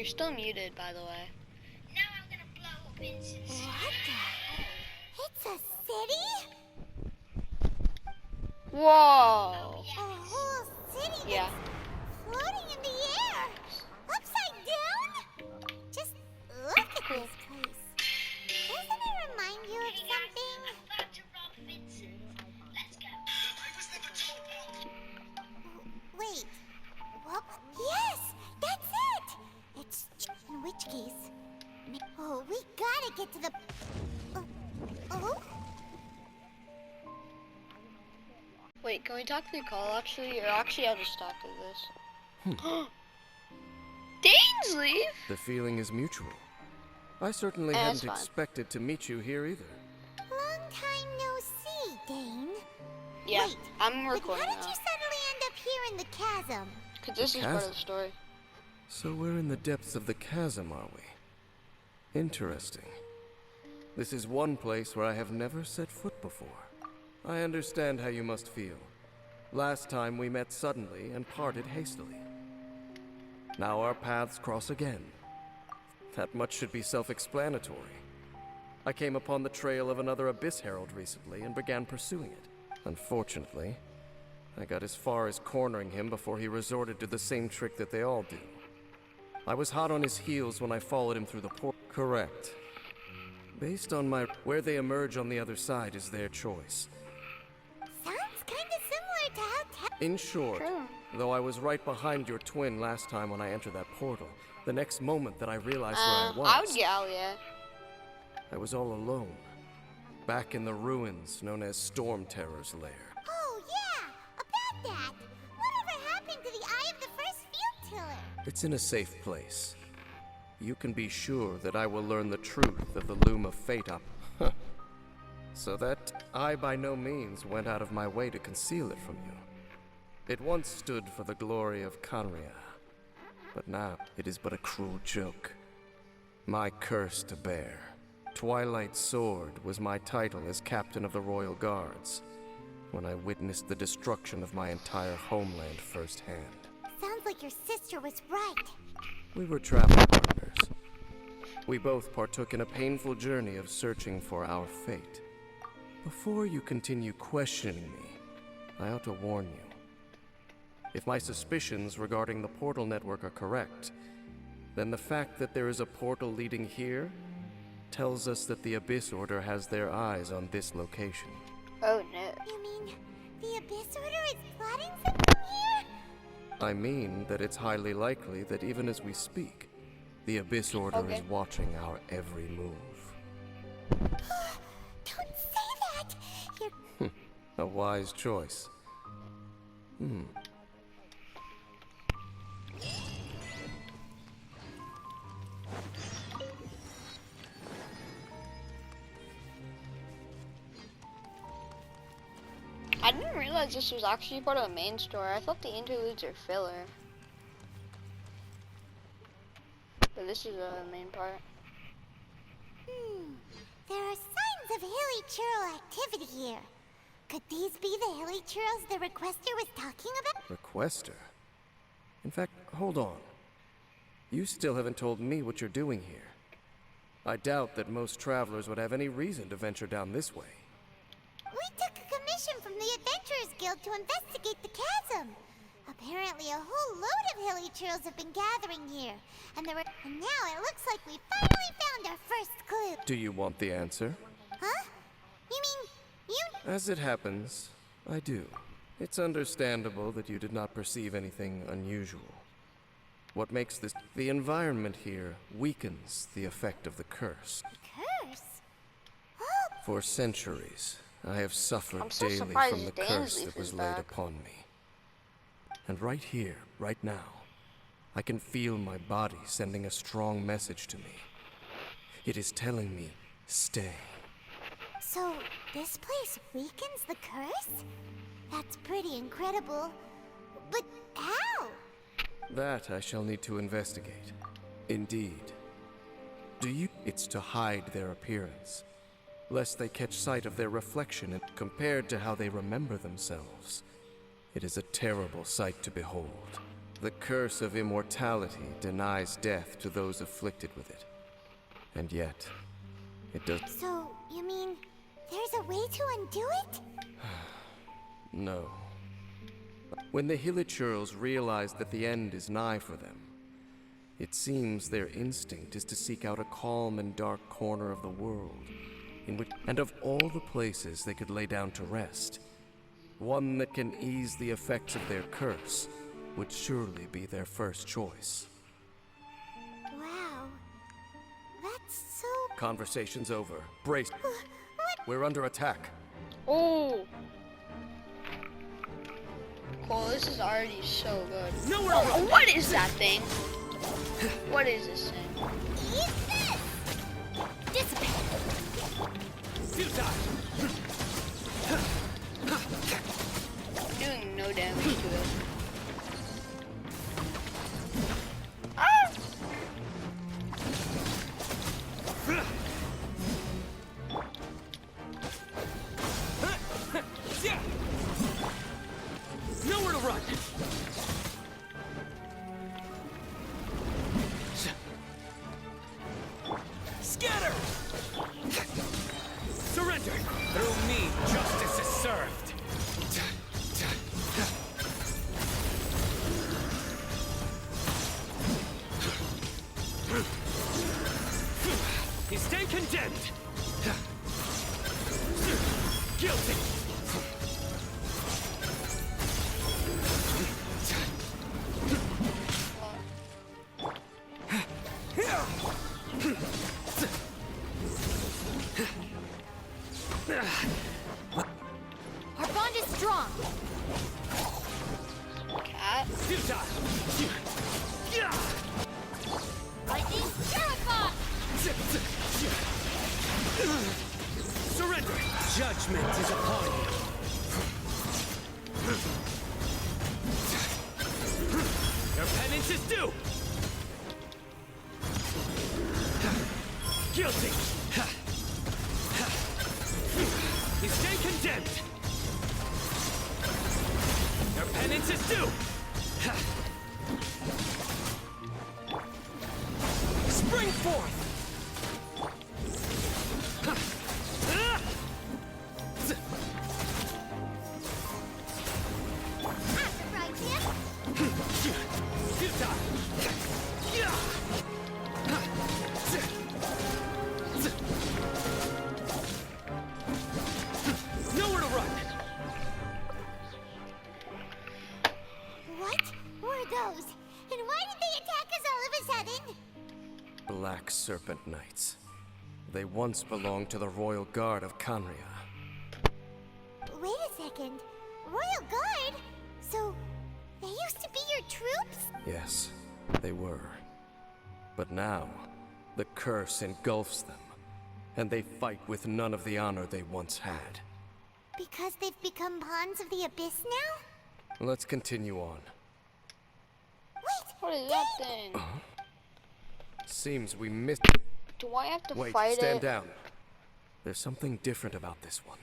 You're still muted, by the way. Now I'm gonna blow up incense. What the? It's a city? Whoa! Yes. A whole city Yeah. that's floating in the air. Upside down? Just look at this place. Doesn't it remind you of Hey guys, something? I'm about to rob Vincent. Let's go. Wait. What? Yes, that's it. It's in which case? Oh, we gotta get to the. Oh? Wait, can we talk through call actually? Or actually, I'll just talk through this. dainslief? The feeling is mutual. I certainly That's hadn't fine. expected to meet you here either. Long time no see, Dane. Yeah, Wait, I'm but recording how did now. you suddenly end up here in the chasm? Because this is part of Chasm? the story. So we're in the depths of the chasm, are we? Interesting. This is one place where I have never set foot before. I understand how you must feel. Last time we met suddenly and parted hastily. Now our paths cross again. That much should be self-explanatory. I came upon the trail of another Abyss Herald recently and began pursuing it. Unfortunately, I got as far as cornering him before he resorted to the same trick that they all do. I was hot on his heels when I followed him through the port. Correct. Based on where they emerge on the other side is their choice. Sounds kinda similar to how In short, True. though I was right behind your twin last time when I entered that portal, the next moment that I realized where I was, I would yell, yeah. I was all alone. Back in the ruins known as Storm Terror's lair. Oh, yeah! About that! Whatever happened to the Eye of the First Field Tiller? It's in a safe place. You can be sure that I will learn the truth of the Loom of Fate up. So that I by no means went out of my way to conceal it from you. It once stood for the glory of Conria, but now it is but a cruel joke. My curse to bear. Twilight Sword was my title as captain of the Royal Guards, when I witnessed the destruction of my entire homeland firsthand. Sounds like your sister was right. We were travel partners. We both partook in a painful journey of searching for our fate. Before you continue questioning me, I ought to warn you. If my suspicions regarding the portal network are correct, then the fact that there is a portal leading here tells us that the Abyss Order has their eyes on this location. Oh no. You mean the Abyss Order is plotting something here? I mean that it's highly likely that even as we speak, the Abyss Order is watching our every move. Don't say that! You're... A wise choice. I didn't realize this was actually part of the main story. I thought the interludes are filler. But this is the main part. There are signs of hilly churl activity here. Could these be the hilly churls the requester was talking about? Requester? In fact, hold on. You still haven't told me what you're doing here. I doubt that most travelers would have any reason to venture down this way. We took a commission from the Adventurers Guild to investigate the chasm. Apparently a whole load of hilly churls have been gathering here. And now it looks like we finally found our first clue. Do you want the answer? Huh? You mean, you... As it happens, I do. It's understandable that you did not perceive anything unusual. What makes this... The environment here weakens the effect of the curse. Curse? Oh, For centuries, I have suffered I'm so daily surprised from the that curse dainslief that was is laid back. upon me. And right here, right now, I can feel my body sending a strong message to me. It is telling me, stay. so this place weakens the curse? That's pretty incredible. But how? That I shall need to investigate. Indeed. It's to hide their appearance, lest they catch sight of their reflection and compared to how they remember themselves. It is a terrible sight to behold. The curse of immortality denies death to those afflicted with it. And yet, it does... So, you mean there's a way to undo it? No. When the Hilichurls realize that the end is nigh for them, it seems their instinct is to seek out a calm and dark corner of the world, in which, and of all the places they could lay down to rest, one that can ease the effects of their curse would surely be their first choice. Wow. That's so... Conversation's over. Brace. We're under attack. Oh! Cool, this is already so good. No, Oh, what is that thing? What is this thing? Eat this! Dissipate! Doing no damage to it. Ah! Nowhere to run. Scatter! Surrender! Through me, justice is served. You stand condemned. Guilty. Our bond is strong. Cat? Lightning terrified! Surrender! Judgment is upon you. Your penance is due! Guilty! You stay condemned! Your penance is due! Spring forth! Right here? Nowhere to run! What were those? And why did they attack us all of a sudden? Black Serpent Knights. They once belonged to the Royal Guard of Kanria. Wait a second. Royal Guard? So, they used to be your troops? Yes, they were. But now, the curse engulfs them, and they fight with none of the honor they once had. Because they've become pawns of the Abyss now? Let's continue on. Wait! What is that thing? Seems we missed... Do I have to Wait, fight stand it? down. There's something different about this one.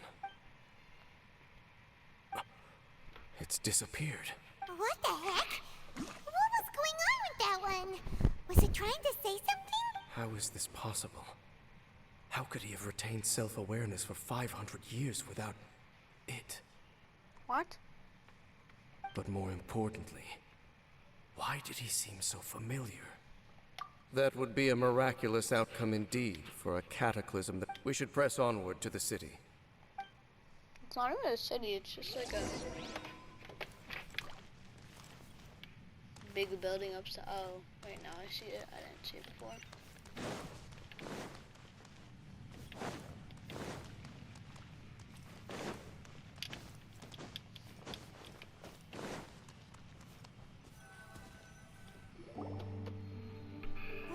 It's disappeared. What the heck? What was going on with that one? Was it trying to say something? How is this possible? How could he have retained self-awareness for 500 years without it? What? But more importantly, why did he seem so familiar? That would be a miraculous outcome indeed for a cataclysm that... We should press onward to the city. It's not even a city, it's just like a big building upside. Oh, wait, now I see it. I didn't see it before.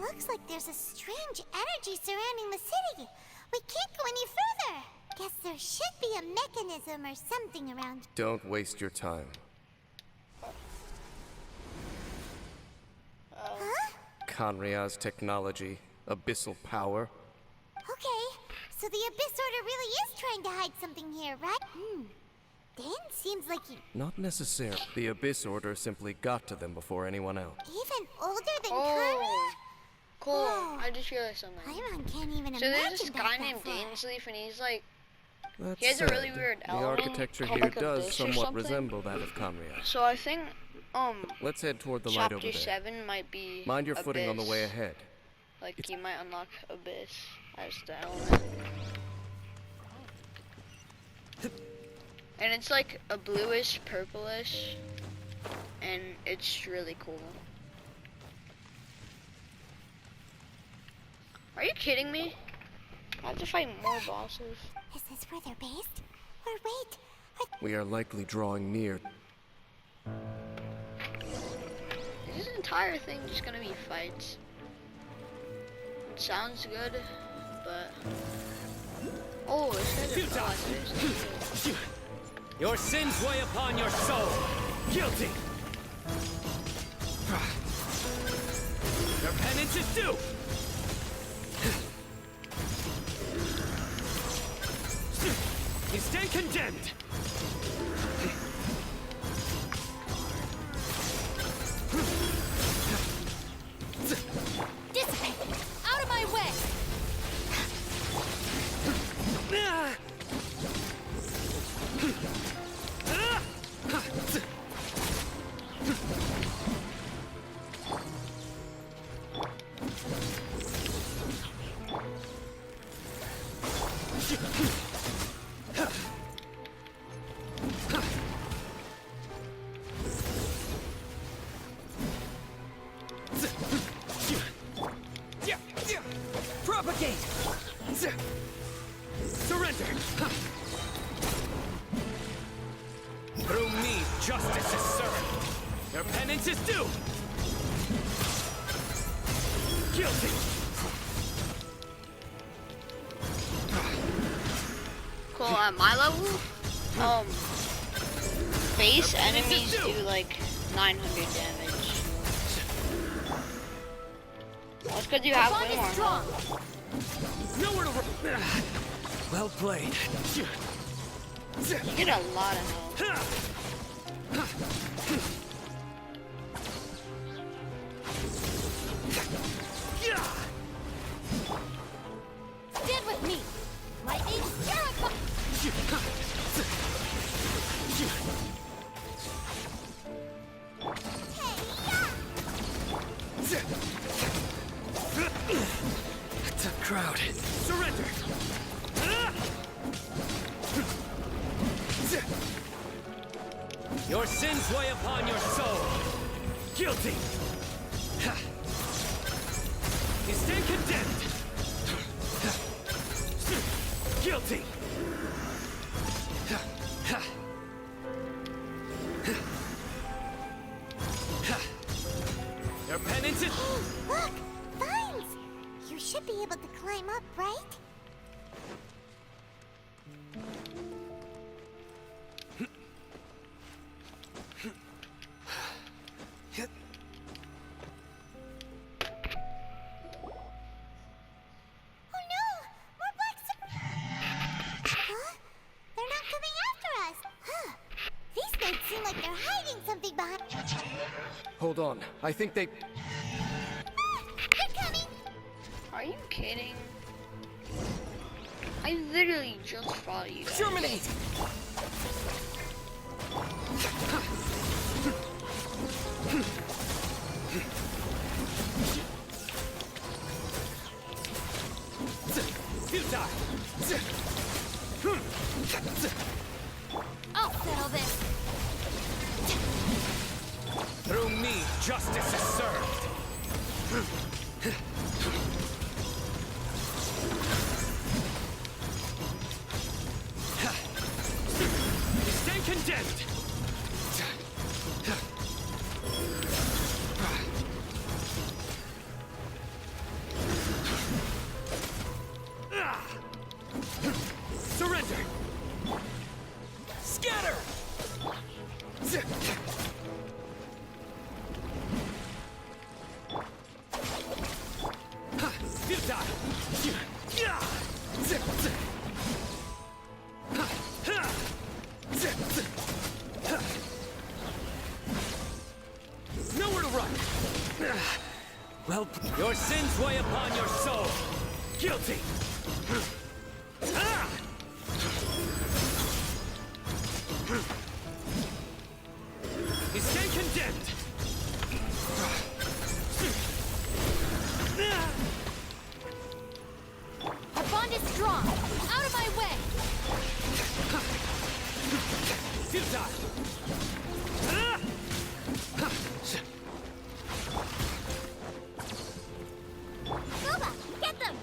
Looks like there's a strange energy surrounding the city. We can't go any further. Guess there should be a mechanism or something around. Don't waste your time. Huh? Kanria's technology, abyssal power. Okay, so the Abyss Order really is trying to hide something here, right? Dan seems like he Not necessarily. The Abyss Order simply got to them before anyone else. even older than Oh, cool. Whoa. I just realized something. Paimon can't even So imagine there's this guy back named that far. dainslief, and he's like, That's he has a really said, weird the element architecture called here like does Abyss or somewhat something. resemble that of Kamria. So I think, Let's head toward the light over chapter there. 7 might be Mind your footing on the Abyss. way ahead. Like, you might unlock Abyss as the element. And it's like a bluish, purplish, and it's really cool. Are you kidding me? I have to fight more bosses. Is this where they're based? Or wait, We are likely drawing near. Is this entire thing just gonna be fights? It sounds good, but... Oh, this guy's a boss. Your sins weigh upon your soul. Guilty. Your penance is due. You stay condemned. dissipate! Out of my way! Propagate. Surrender. Through me, justice is served. Your penance is due. Guilty. Cool, at my level, base enemies do like 900 damage. That's because you have way more health. Nowhere to run. Well played. You get a lot of health. Stand with me! Lightning, terrifying! Tough crowd. Surrender. Your sins weigh upon your soul. Guilty. You stay condemned. Guilty. Your penance is... Look! Vines! You should be able to climb up, right? Oh no! More Huh? They're not coming after us! Huh? These things seem like they're hiding something behind... Hold on. I think they. They're coming! Are you kidding? I literally just fought you guys. Germinate! I'll settle this! Through me, justice is served. You stay condemned. Surrender. Scatter. Futile. Well, your sins weigh upon your soul. Guilty. Ah! You stand condemned. Our bond is strong. Out of my way! Futile. Boba, get them!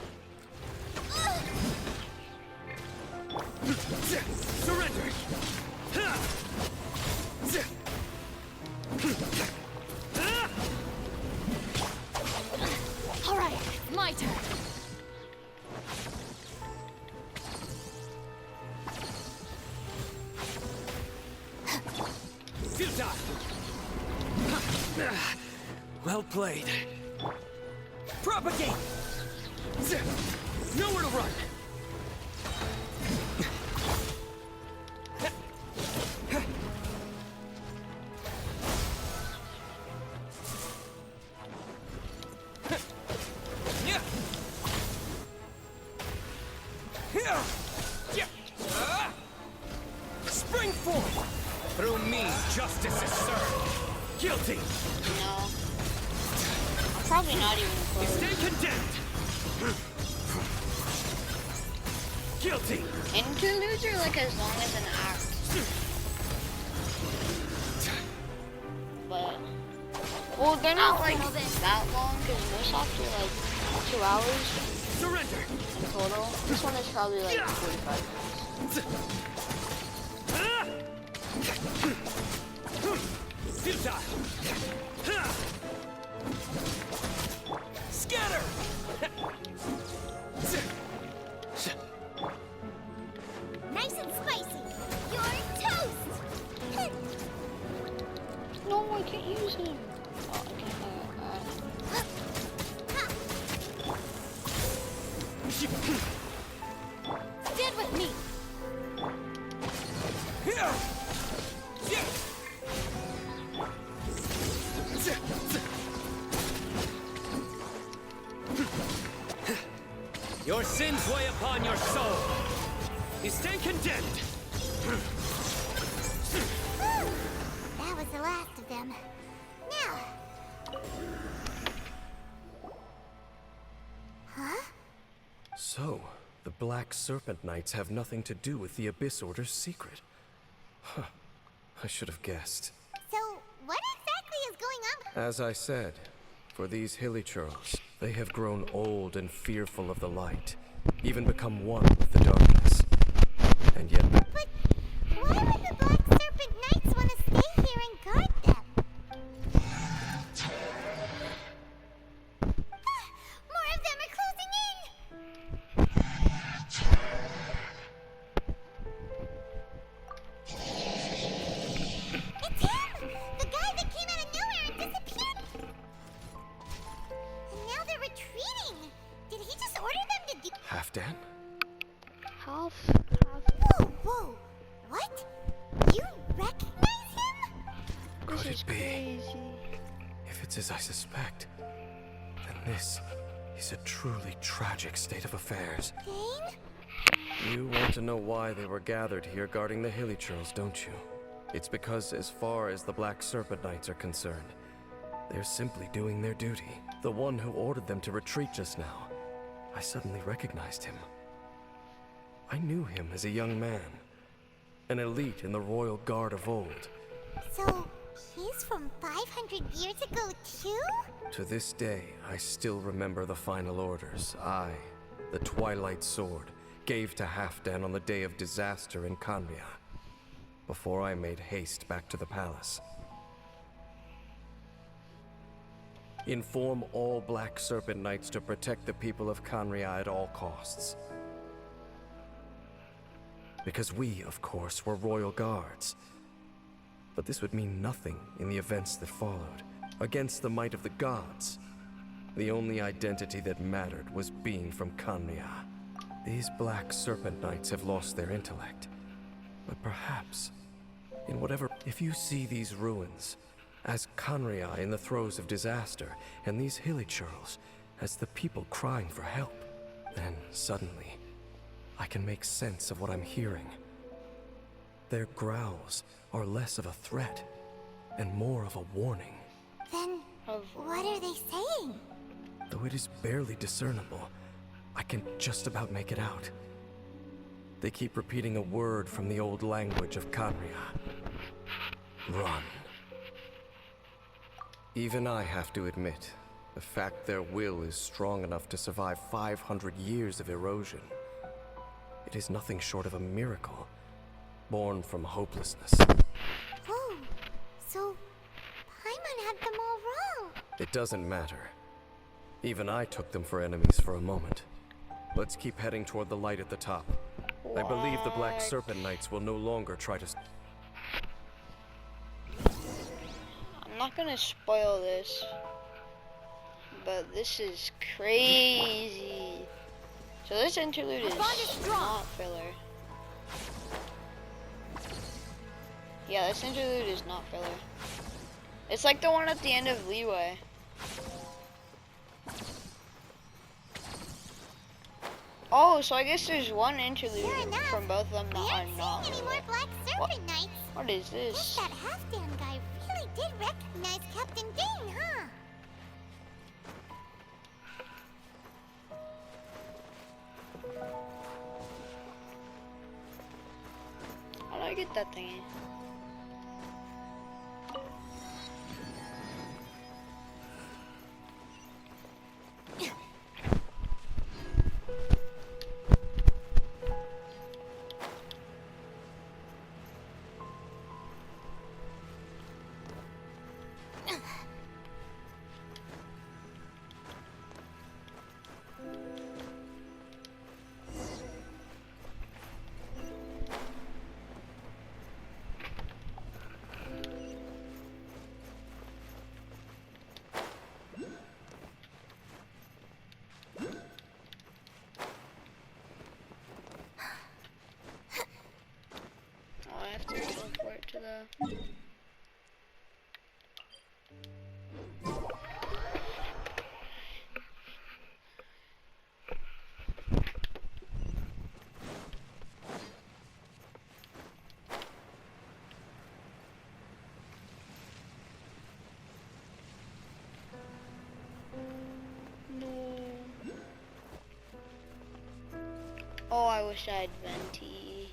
Surrender. All right, my turn. Futile. Well played. Propagate. Nowhere to run. Spring forth! Through me, justice is served. Guilty! No. I'm probably not even You close. stay condemned! Guilty! Interludes are like as long as an act. But, well, they're not like that long because most acts are like 2 hours Surrender! in total. This one is probably like 45 minutes. Futile! Scatter! Nice and spicy. You're toast! No, I can't use him. Oh, I can't. Stand with me. Your sins weigh upon your soul. You stand condemned. That was the last of them. Now. Huh? So, the Black Serpent Knights have nothing to do with the Abyss Order's secret. Huh. I should have guessed. So, what exactly is going on? As I said, for these hilichurls, they have grown old and fearful of the light, even become one with the darkness. And yet... But why would the Black Serpent Knights want to stay here and guard them? More of them are closing in! It's him! The guy that came out of nowhere and disappeared! And now they're retreating! Did he just order them to do... Halfdan? Half. Whoa, whoa! What? You recognize him? Could This it is be? crazy. If it's as I suspect, then this is a truly tragic state of affairs. Dane? You want to know why they were gathered here guarding the hilichurls, don't you? It's because as far as the Black Serpent Knights are concerned, they're simply doing their duty. The one who ordered them to retreat just now, I suddenly recognized him. I knew him as a young man, an elite in the royal guard of old. So, he's from 500 years ago too? To this day, I still remember the final orders I, the Twilight Sword, gave to Halfdan on the day of disaster in Kanria, before I made haste back to the palace. Inform all Black Serpent Knights to protect the people of Kanria at all costs. Because we, of course, were royal guards. But this would mean nothing in the events that followed. Against the might of the gods, the only identity that mattered was being from Kanria. These Black Serpent Knights have lost their intellect. But perhaps, in whatever... If you see these ruins, As Kanria in the throes of disaster, and these hilichurls as the people crying for help. Then, suddenly, I can make sense of what I'm hearing. Their growls are less of a threat, and more of a warning. Then, what are they saying? Though it is barely discernible, I can just about make it out. They keep repeating a word from the old language of Kanria. Run. Even I have to admit, the fact their will is strong enough to survive 500 years of erosion. It is nothing short of a miracle, born from hopelessness. Oh, so Paimon had them all wrong. It doesn't matter. Even I took them for enemies for a moment. Let's keep heading toward the light at the top. I believe the Black Serpent Knights will no longer try to... I'm not gonna spoil this, but this is crazy. So this interlude is not filler. Yeah, this interlude is not filler. It's like the one at the end of Leeway. Oh, so I guess there's one interlude from both of them that are not. Any more Black Serpent Knights? What is Guess this? that half-Dan guy really did recognize Captain Dane, huh? How do I get that thingy? I have to teleport to the... Oh, I wish I had Venti.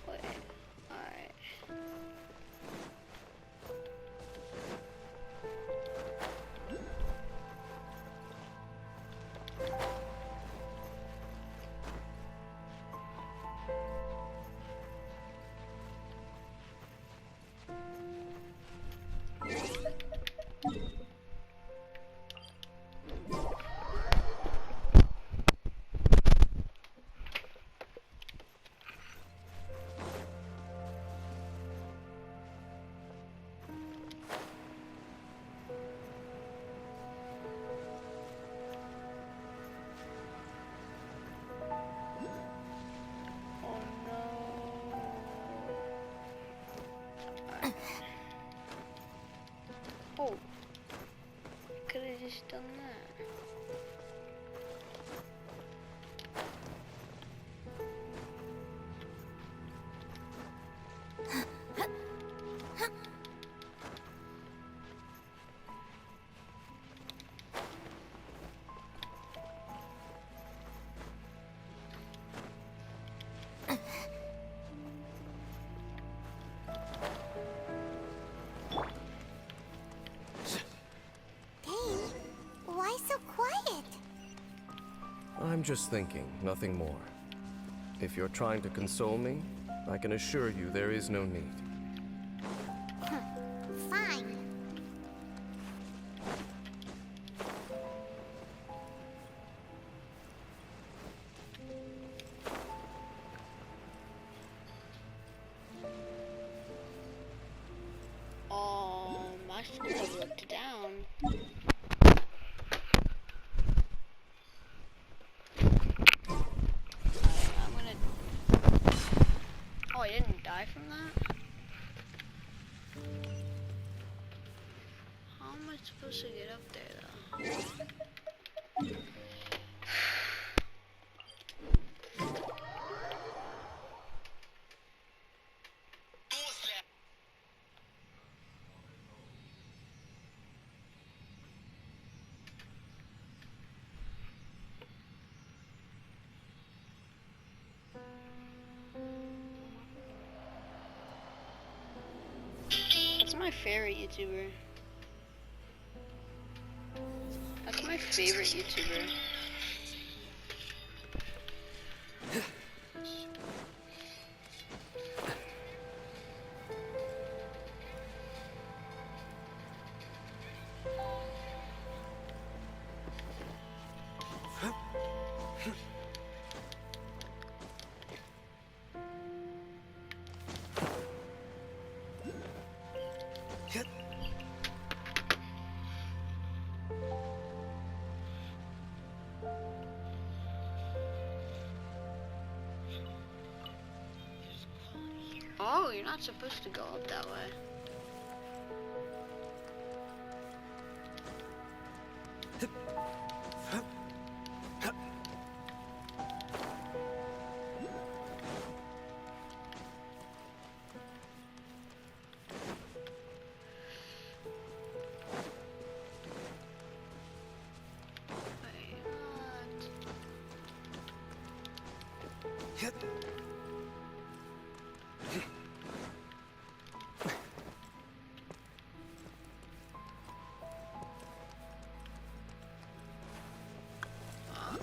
Wait, alright. Oh no. Oh. Could have just done that. Dane, why so quiet? I'm just thinking, nothing more. If you're trying to console me, I can assure you there is no need. Fine. I should have looked down. I'm gonna die from that? How am I supposed to get up there though? That's my favorite YouTuber. That's my favorite YouTuber. Oh, you're not supposed to go up that way. Wait, what?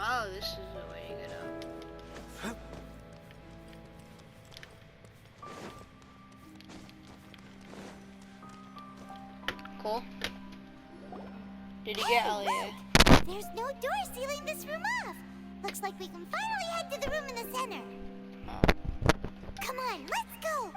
Oh, this is the way to get up. Cool. Did you get Elliot? There's no door sealing this room off. Looks like we can finally head to the room in the center. Come on, let's go.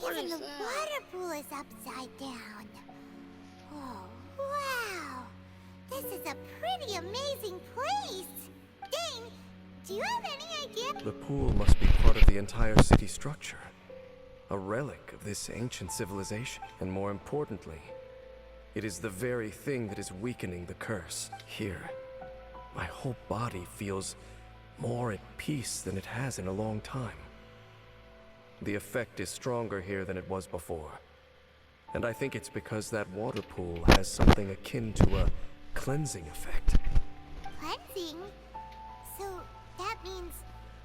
Even the water pool is upside down. Oh, wow. This is a pretty amazing place. Dane, do you have any idea? The pool must be part of the entire city structure. A relic of this ancient civilization. And more importantly, it is the very thing that is weakening the curse. Here, my whole body feels more at peace than it has in a long time. The effect is stronger here than it was before. And I think it's because that water pool has something akin to a cleansing effect. Cleansing? So that means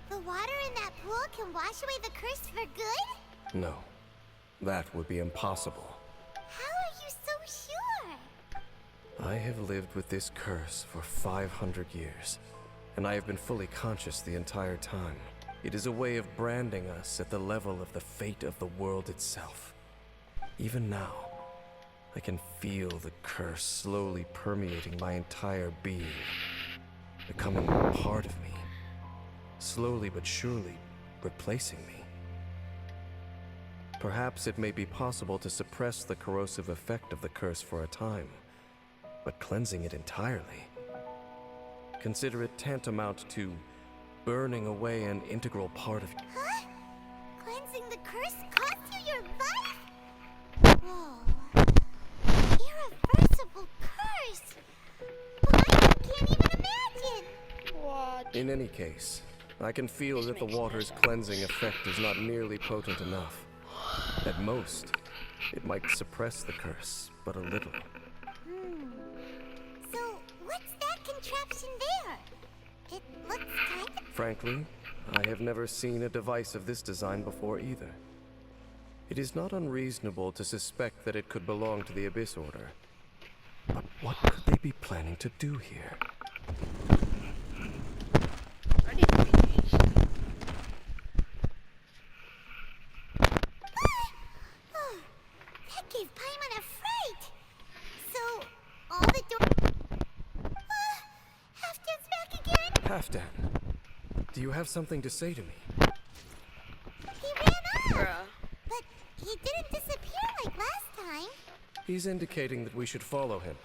the water in that pool can wash away the curse for good? No, that would be impossible. How are you so sure? I have lived with this curse for 500 years, and I have been fully conscious the entire time. It is a way of branding us at the level of the fate of the world itself. Even now, I can feel the curse slowly permeating my entire being, becoming part of me, slowly but surely replacing me. Perhaps it may be possible to suppress the corrosive effect of the curse for a time, but cleansing it entirely, consider it tantamount to burning away an integral part of you. Huh? Cleansing the curse cost you your life? Whoa. Irreversible curse. I can't even imagine. What? In any case, I can feel that the water's cleansing effect is not nearly potent enough. At most, it might suppress the curse, but a little. So, what's that contraption there? It looks kind of... Frankly, I have never seen a device of this design before either. It is not unreasonable to suspect that it could belong to the Abyss Order. But what could they be planning to do here? I need to read these. That gave Paimon a fright. So, all the doors... Half-Den's back again. Halfdan, do you have something to say to me? He ran off! Bruh. But he didn't disappear like last time. He's indicating that we should follow him.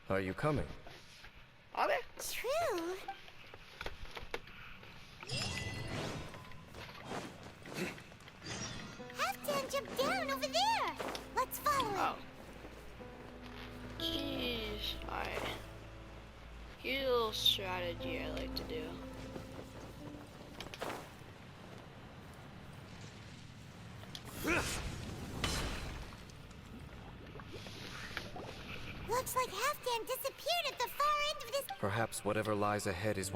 Are you coming? Okay. True. Halfdan jumped down over there. Let's follow him. Oh. Jeez. Alright. Here's a little strategy I like to do. Looks like Halfdan disappeared at the far end of this. Perhaps whatever lies ahead is...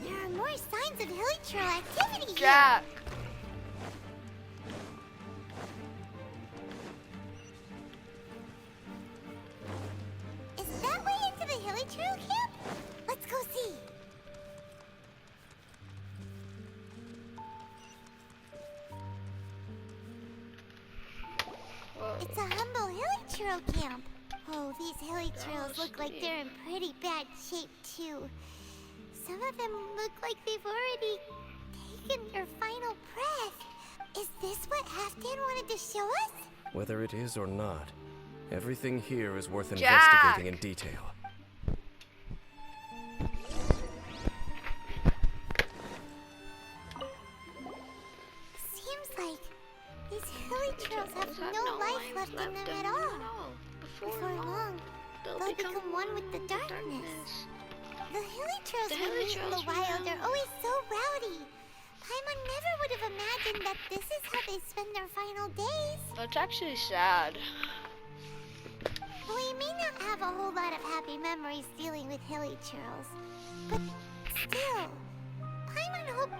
There are more signs of hilichurl activity here. Jack! Is that way into the hilichurl camp? Let's go see. Whoa. It's a humble hilichurl camp. Oh, these hilichurls look like they're in pretty bad shape too. Some of them look like they've already taken their final breath. Is this what Halfdan wanted to show us? Whether it is or not, everything here is worth Jack! investigating in detail. Seems like these hilichurls have no life left in them at all. Before long, they'll become one with the darkness. The hilichurls we meet in the wild are always so rowdy. Paimon never would have imagined that this is how they spend their final days. That's actually sad. We may not have a whole lot of happy memories dealing with hilichurls, but still, Paimon hope.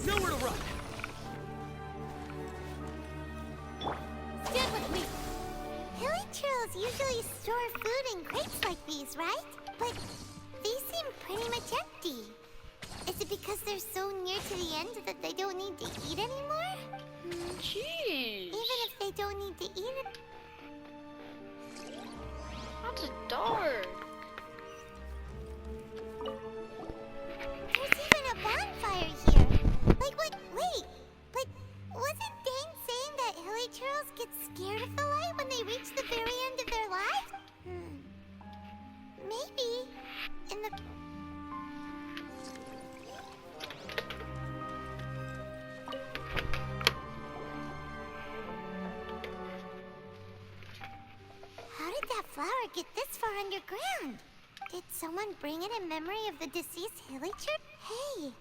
Nowhere to run! Stand with me. Hilichurls usually store food in crates like these, right? But these seem pretty much empty. Is it because they're so near to the end that they don't need to eat anymore? Jeez. Even if they don't need to eat it. That's dark. There's even a bonfire here. Like what? Wait, but wasn't Dane saying that hilichurls get scared of the light when they reach the very end of their lives? Maybe in the. How did that flower get this far underground? Did someone bring it in memory of the deceased hilichurl? Hey,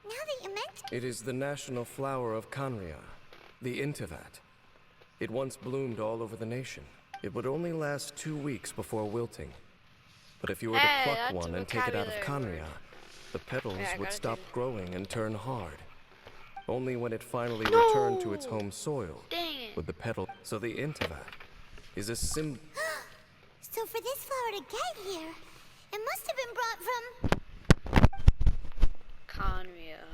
now that you mention. It is the national flower of Kanria, the Intivat. It once bloomed all over the nation. It would only last 2 weeks before wilting. But if you were to Hey, pluck that's a one and take it out of vocabulary Kanria, the petals Yeah, I would gotta stop do- growing and turn hard. Only when it finally returned to its No! home soil Dang it. would the petal. So the Intivat is a symbol. So for this flower to get here, it must have been brought from. Conria.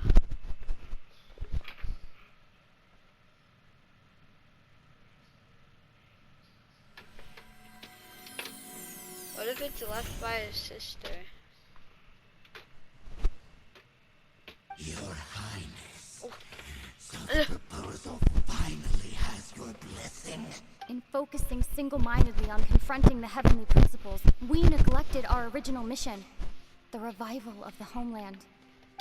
What if it's left by his sister? Your Highness, the proposal finally has your blessing. In focusing single-mindedly on confronting the heavenly principles, we neglected our original mission, the revival of the homeland.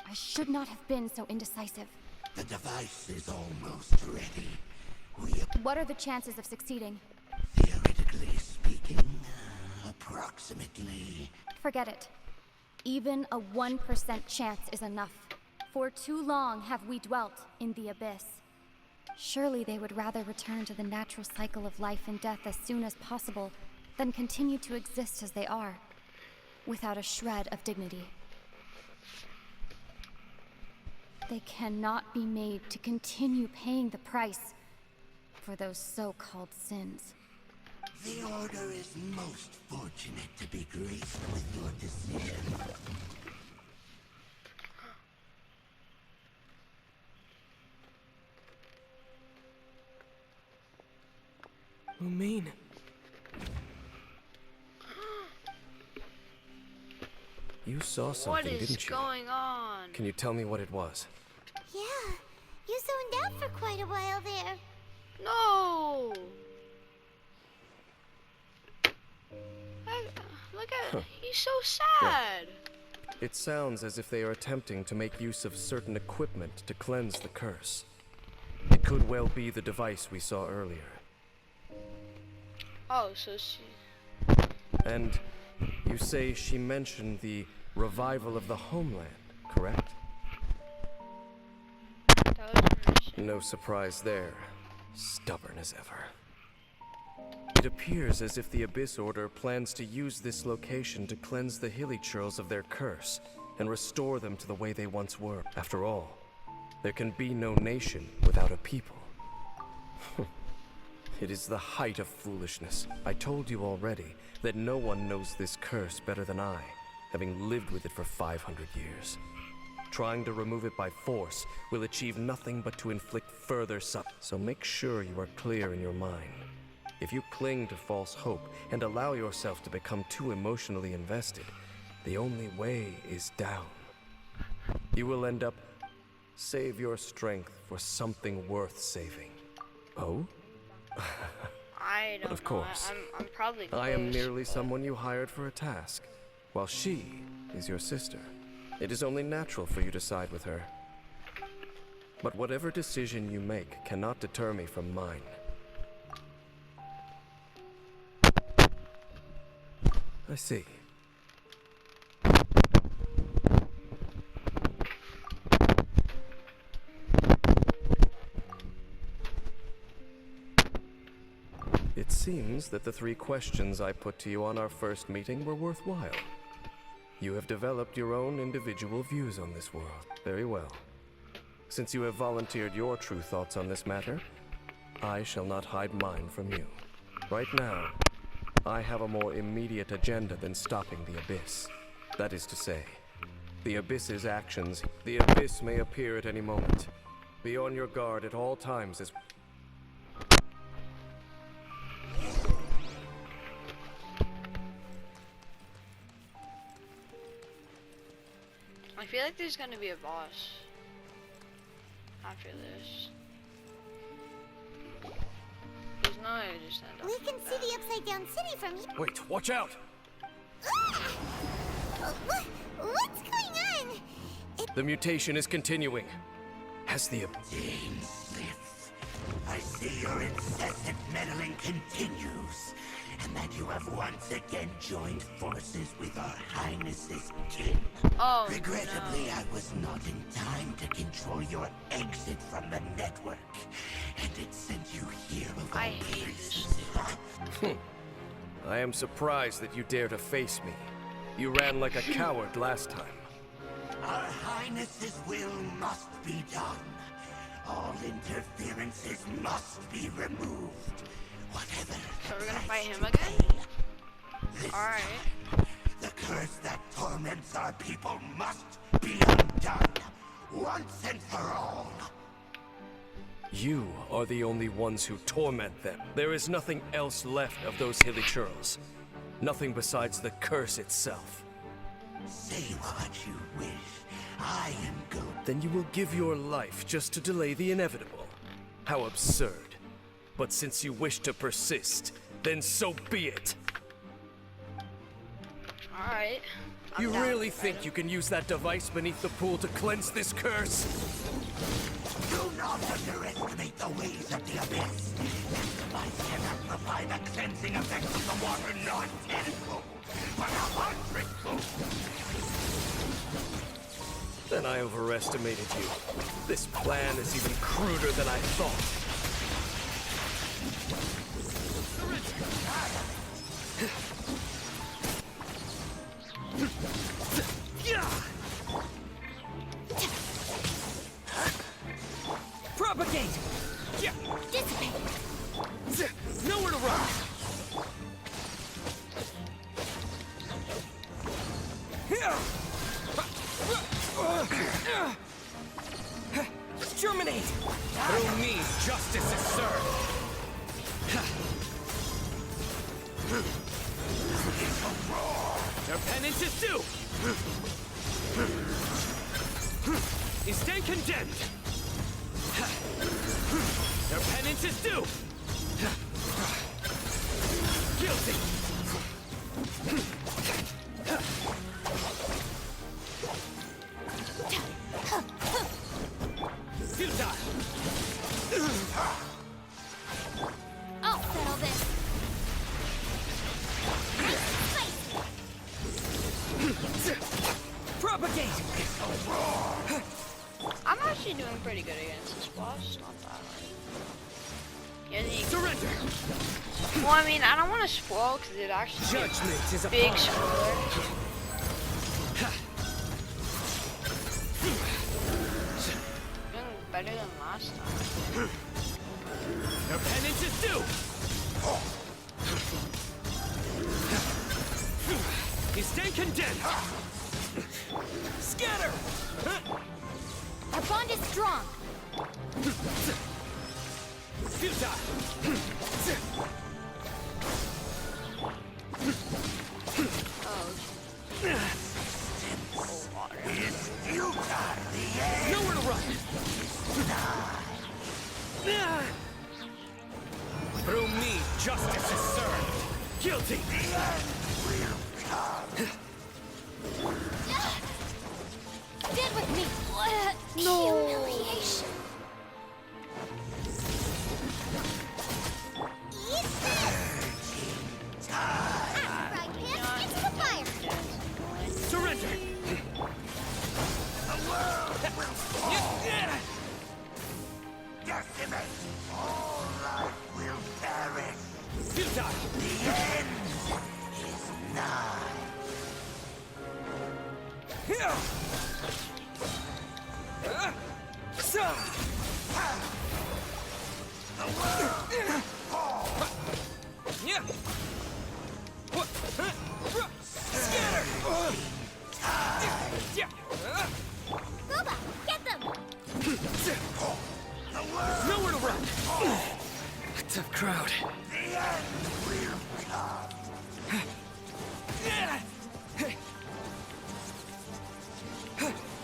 I should not have been so indecisive. The device is almost ready. What are the chances of succeeding? Theoretically speaking, approximately. Forget it. Even a 1% chance is enough. For too long have we dwelt in the abyss. Surely they would rather return to the natural cycle of life and death as soon as possible than continue to exist as they are, without a shred of dignity. They cannot be made to continue paying the price for those so-called sins. The Order is most fortunate to be graced with your decision. Lumine. You saw something, What is didn't you? going on? Can you tell me what it was? Yeah, you zoned out for quite a while there. No! Look at he's so sad. It sounds as if they are attempting to make use of certain equipment to cleanse the curse. It could well be the device we saw earlier. Oh, so she... And you say she mentioned the revival of the homeland, correct? That was her mission. No surprise there. Stubborn as ever. It appears as if the Abyss Order plans to use this location to cleanse the Hilly-Churls of their curse and restore them to the way they once were. After all, there can be no nation without a people. It is the height of foolishness. I told you already that no one knows this curse better than I, having lived with it for 500 years. Trying to remove it by force will achieve nothing but to inflict further suffering. So make sure you are clear in your mind. If you cling to false hope and allow yourself to become too emotionally invested, the only way is down. You will end up... Save your strength for something worth saving. Oh? I don't But of know. course. I'm probably close, I am merely but- someone you hired for a task, while she is your sister. It is only natural for you to side with her. But whatever decision you make cannot deter me from mine. I see. It seems that the 3 questions I put to you on our first meeting were worthwhile. You have developed your own individual views on this world. Very well. Since you have volunteered your true thoughts on this matter, I shall not hide mine from you. Right now, I have a more immediate agenda than stopping the Abyss. That is to say, the Abyss's actions. The Abyss may appear at any moment. Be on your guard at all times as... I feel like there's gonna be a boss after this. There's no way to just end up We can like see that. the Upside Down City from here. Wait, watch out! What's going on? The mutation is continuing. Has the... Dainslief, I see your incessant meddling continues, and that you have once again joined forces with our Highness's kin. Oh, Regrettably, no. I was not in time to control your exit from the network, and it sent you here of I all hate places. this. I am surprised that you dare to face me. You ran like a coward last time. Our Highness's will must be done. All interferences must be removed. Whatever. So we're gonna the fight price him to again? pay. This Alright. time, the curse that torments our people must be undone, once and for all. You are the only ones who torment them. There is nothing else left of those Hilly-Churls. Nothing besides the curse itself. Say what you wish. I am good. Then you will give your life just to delay the inevitable. How absurd. But since you wish to persist, then so be it. Alright. I'm You down really to fight think him. you can use that device beneath the pool to cleanse this curse? Do not underestimate the ways of the Abyss. This device cannot provide the cleansing effect of the water not tenfold, but 100-fold. Then I overestimated you. This plan is even cruder than I thought. Propagate! Yeah. Dissipate. Nowhere to run! Germinate! Through me, justice is served! Their penance is due! You stand condemned! Their penance is due! Guilty! Futile! I'll settle this. Propagate! I'm actually doing pretty good against this boss. Not that hard. Yeah, Surrender! well, I mean, I don't want to spoil because it actually Judgment is a big spoiler. Doing better than last time. Their penance is due! You stand condemned! Scatter! Our bond is strong. Futile! Oh, water. Nowhere to run! Through me, justice is served! Guilty! Stand with me. No. Humiliation. Eat this! Fried pan into the fire! Surrender! Decimate! All life will perish! Futile! The end is nigh! Boba, get them. Nowhere to run! Tough crowd. The end will come!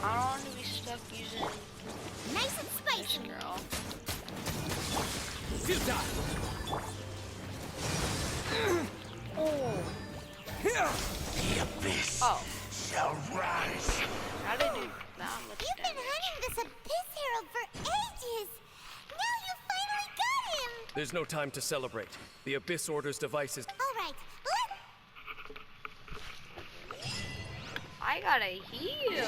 I don't want to be stuck using Nice and this spicy. girl. Futile! Oh. The abyss Oh. shall rise! How did it do that much You've been damage? hunting this Abyss Herald for ages! Now you finally got him! There's no time to celebrate. The Abyss Order's device is... Alright, I gotta heal.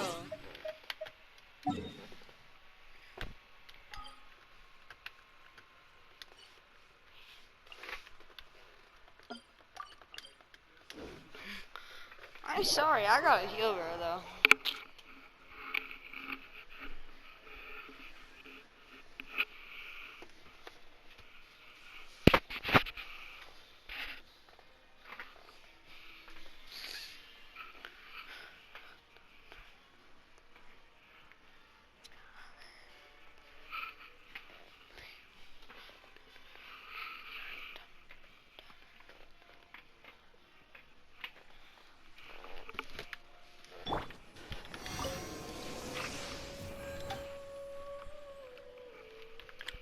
I'm sorry, I gotta heal her though.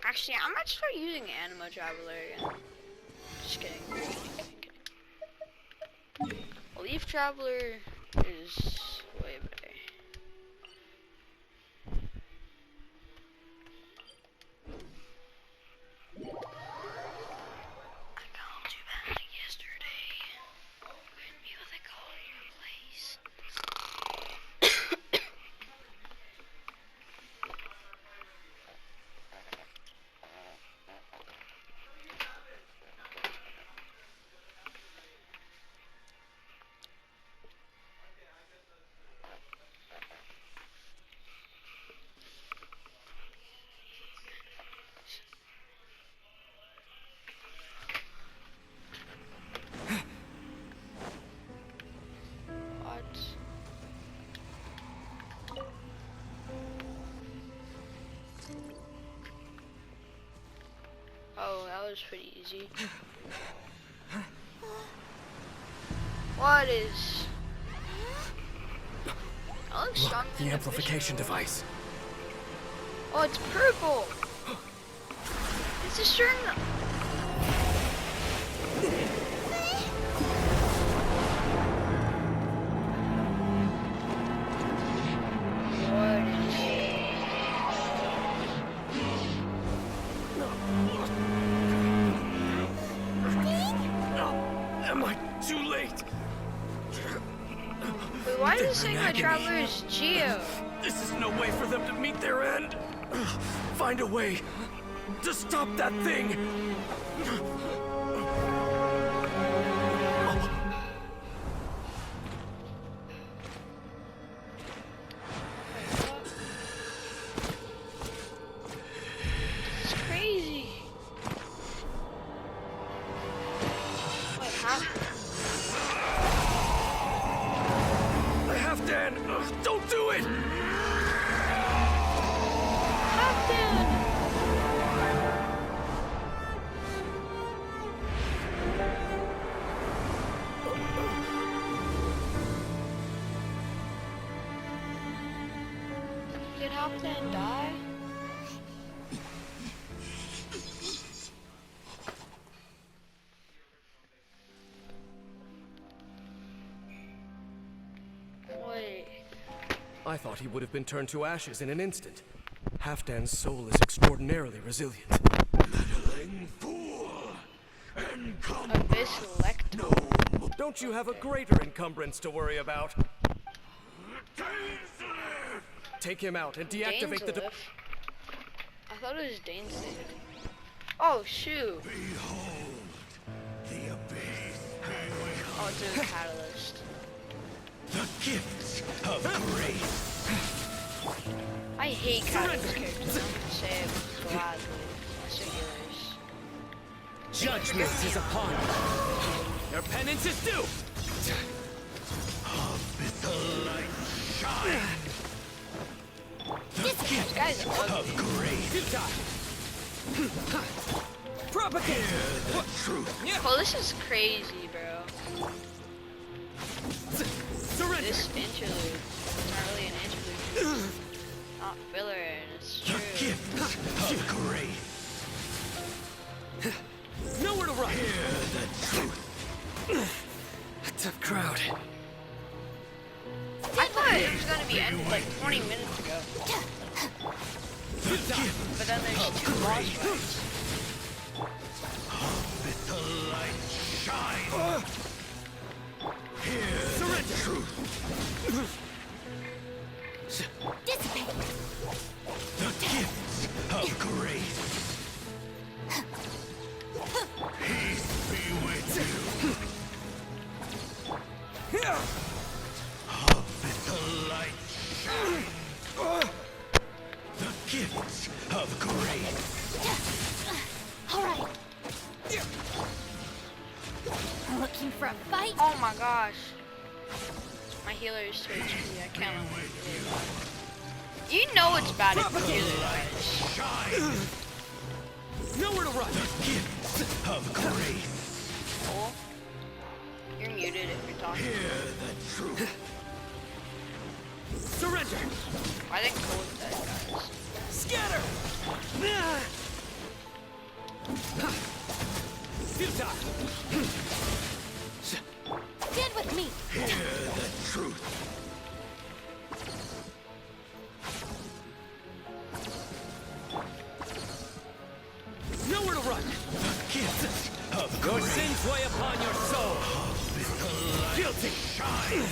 Actually, I might start using Anima Traveler again. Just kidding. Leaf Traveler is way better. I called you back yesterday. Couldn't be with a call in your place. What? Oh, that was pretty easy. What is? That looks stronger The than amplification fish. device. Oh, it's purple. It's a string. What is? Am I too late? Wait, why does it say my traveler is Geo? This is no way for them to meet their end. Find a way to stop that thing. It's crazy. Wait, how? Halfdan, don't do it! Captain! Did Halfdan die? Wait. I thought he would have been turned to ashes in an instant. Halfdan's soul is extraordinarily resilient. Meddling fool! Encumbrance! Abyss Lector. No! Don't you have a greater encumbrance to worry about? Dainslief! Take him out and deactivate the... Dainslief? I thought it was dainslief. Oh, shoot. Behold, the abyss. Oh, it's a catalyst. The gifts of grace. I hate catalyst characters. I'm gonna say it gladly. Singular's. Judgment is upon you. Your penance is due. Abyssal light shine. The This guy's ugly. of grace. Propagate. Hear the truth. Well, this is crazy, bro. Surrender. This interlude. It's not really an interlude. It's not filler, and it's The true. gifts of grace. Nowhere to run. Hear the truth. A tough crowd. I thought it was gonna be ended like 20 minutes ago. But then there's two boss fights. Abyssal light shine. Hear the truth. Dissipate. The gifts of grace. Peace be with you. Abyssal light shine. The gifts of grace. All right. Looking for a fight? Oh my gosh. My healer is too HP. I can't let my healer die. You know it's bad if the healer dies. Shine. Nowhere to run. The gifts of grace. Cole, you're muted if you're talking. Hear the truth. Surrender. I think Cole's dead, guys. Scatter. Futile. Stand with me. Hear the truth. Nowhere to run. The gifts of Your grace. sins weigh upon your soul. Abyssal light Guilty. shine.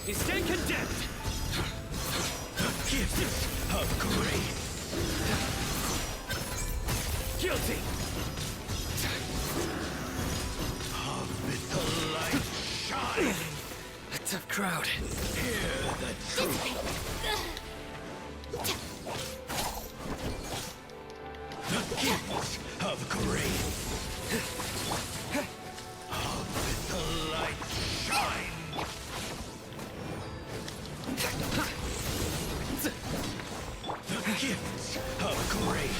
You stand condemned. The gifts of grace. Guilty. Abyssal light shine. A tough crowd. Hear the truth. The gifts of grace. Abyssal light shine. The gifts of grace.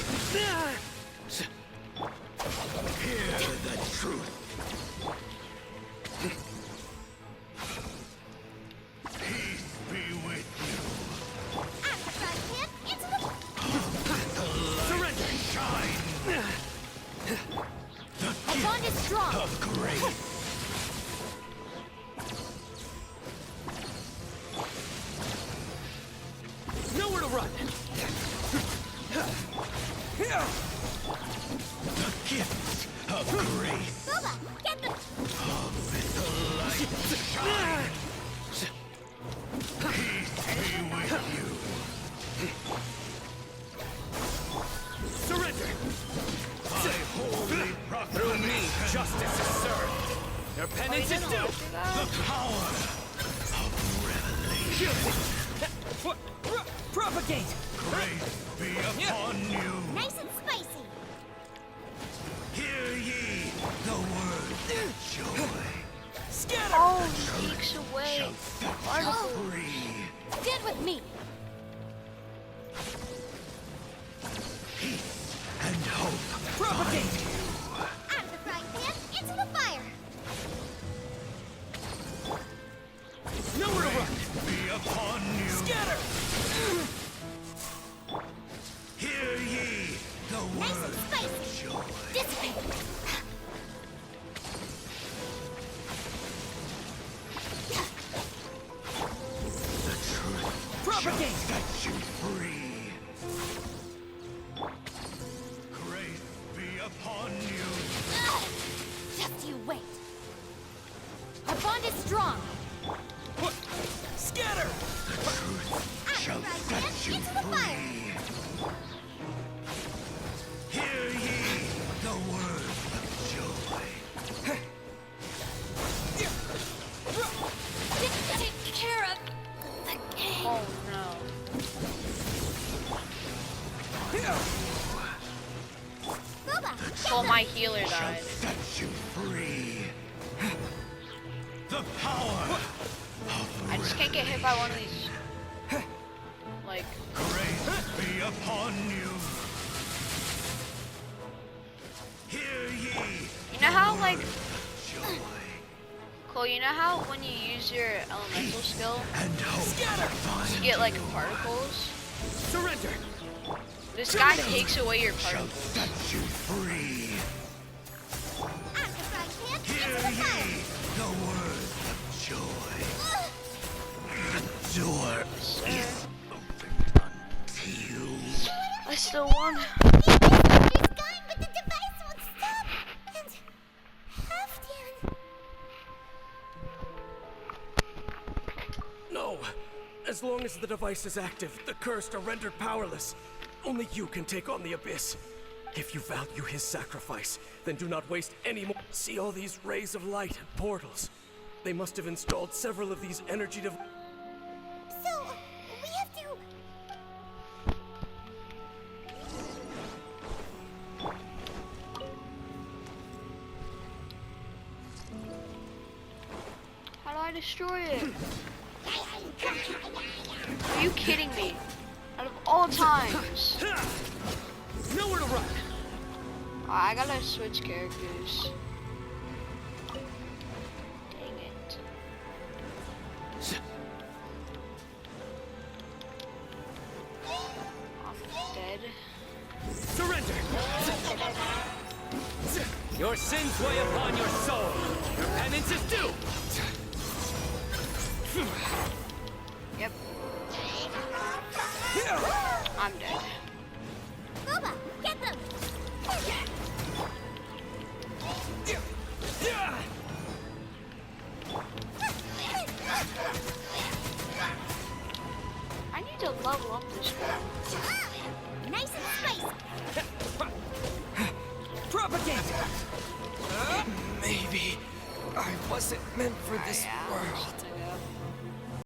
of grace. Nowhere to run! The gifts of grace. Booba, get the... With the light shine. Peace be with you. Surrender! I wholly Through me, proclaim justice is served. Your penance is due! the power of revelation. Propagate! Grace be upon you. Nice and spicy. Hear ye the word of joy. Scatter! Oh, he takes away Shall set you particle. free. Stand with me. Peace and hope. Propagate! Out of the frying pan, into the fire. Nowhere to run! Be upon you. Scatter! Hear ye the Nice and word of spicy. joy. Dissipate. The truth Propagate! set you free. Grace be upon you. Just you wait. Our bond is strong. Scatter! The truth shall Right, set yes, you into the fire. free. Hear ye the word of joy. Take care of the king. Oh no. Booba, Oh, my healer Shall died. set you free. The power I just can't get hit by one of these. Like, grace be upon you. Hear ye you know how, like, joy Cole, you know how when you use your elemental skill, and hope you get, like, particles? Surrender! This guy takes away your shall particles. set you free. out of the frying pan, Hear into the ye fire. the word of joy. The door is open unto you. I still won. The energy's gone, but the device won't stop. And Halfdan. No! As long as the device is active, the cursed are rendered powerless. Only you can take on the Abyss. If you value his sacrifice, then do not waste any more. See all these rays of light and portals? They must have installed several of these energy devices. So, we have to... How do I destroy it? Are you kidding me? Out of all times. Nowhere to run! I gotta switch characters. Dang it. I'm dead. Surrender! Your sins weigh upon your soul. Your penance is due. Yep. I'm dead. Booba, get them! I need to level up this guy. Nice and spicy. Propagate! Maybe I wasn't meant for this Yeah, world. just to go.